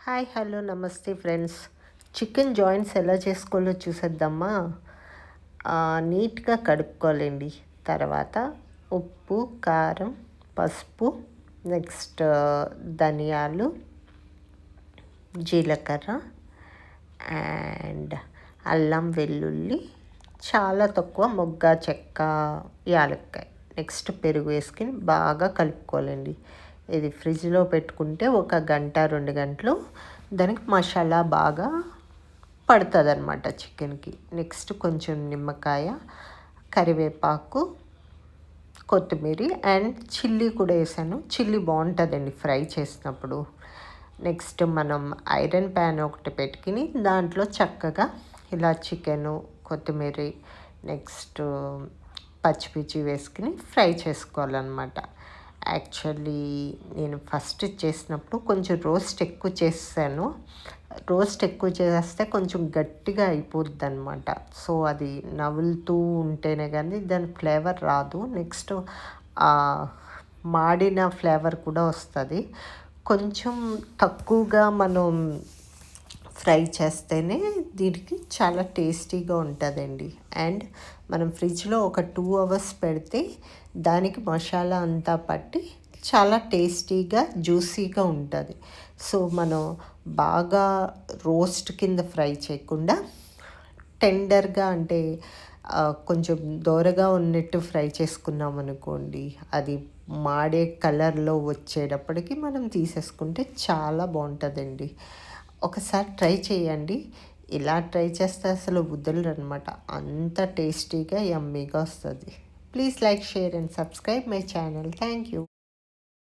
Hi hello నమస్తే friends. Chicken joints ఎలా చేసుకోవాలో చూసేద్దామా. నీట్గా కడుక్కోవాలండి. తర్వాత ఉప్పు, కారం, పసుపు, నెక్స్ట్ ధనియాలు, జీలకర్ర అండ్ అల్లం వెల్లుల్లి, చాలా తక్కువ మొగ్గ చెక్క, యాలక్కాయ, నెక్స్ట్ పెరుగు వేసుకుని బాగా కలుపుకోవాలండి. ఇది ఫ్రిడ్జ్లో పెట్టుకుంటే 1 గంట 2 గంటలు దానికి మసాలా బాగా పడుతుంది అనమాట చికెన్కి. నెక్స్ట్ కొంచెం నిమ్మకాయ, కరివేపాకు, కొత్తిమీర అండ్ చిల్లీ కూడా వేసాను. చిల్లీ బాగుంటుందండి ఫ్రై చేసినప్పుడు. నెక్స్ట్ మనం ఐరన్ ప్యాన్ ఒకటి పెట్టుకుని దాంట్లో చక్కగా ఇలా చికెను, కొత్తిమీర, నెక్స్ట్ పచ్చిమిర్చి వేసుకుని ఫ్రై చేసుకోవాలన్నమాట. యాక్చువల్లీ నేను ఫస్ట్ చేసినప్పుడు కొంచెం రోస్ట్ ఎక్కువ చేసాను. రోస్ట్ ఎక్కువ చేస్తే కొంచెం గట్టిగా అయిపోద్ది అనమాట. సో అది నవ్వులుతూ ఉంటేనే కానీ దాని ఫ్లేవర్ రాదు. నెక్స్ట్ మాడిన ఫ్లేవర్ కూడా వస్తుంది. కొంచెం తక్కువగా మనం ఫ్రై చేస్తేనే దీనికి చాలా టేస్టీగా ఉంటుందండి. అండ్ మనం ఫ్రిడ్జ్లో ఒక 2 అవర్స్ పెడితే దానికి మసాలా అంతా పట్టి చాలా టేస్టీగా జ్యూసీగా ఉంటుంది. సో మనం బాగా రోస్ట్ కింద ఫ్రై చేయకుండా టెండర్గా, అంటే కొంచెం దోరగా ఉన్నట్టు ఫ్రై చేసుకున్నాం అనుకోండి, అది మాడే కలర్లో వచ్చేటప్పటికి మనం తీసేసుకుంటే చాలా బాగుంటుందండి. ఒకసారి ట్రై చేయండి. ఇలా ట్రై చేస్తే అసలు వదలరు అనమాట. అంత టేస్టీగా యమ్మీగా వస్తుంది. Please like, share and subscribe my channel. Thank you.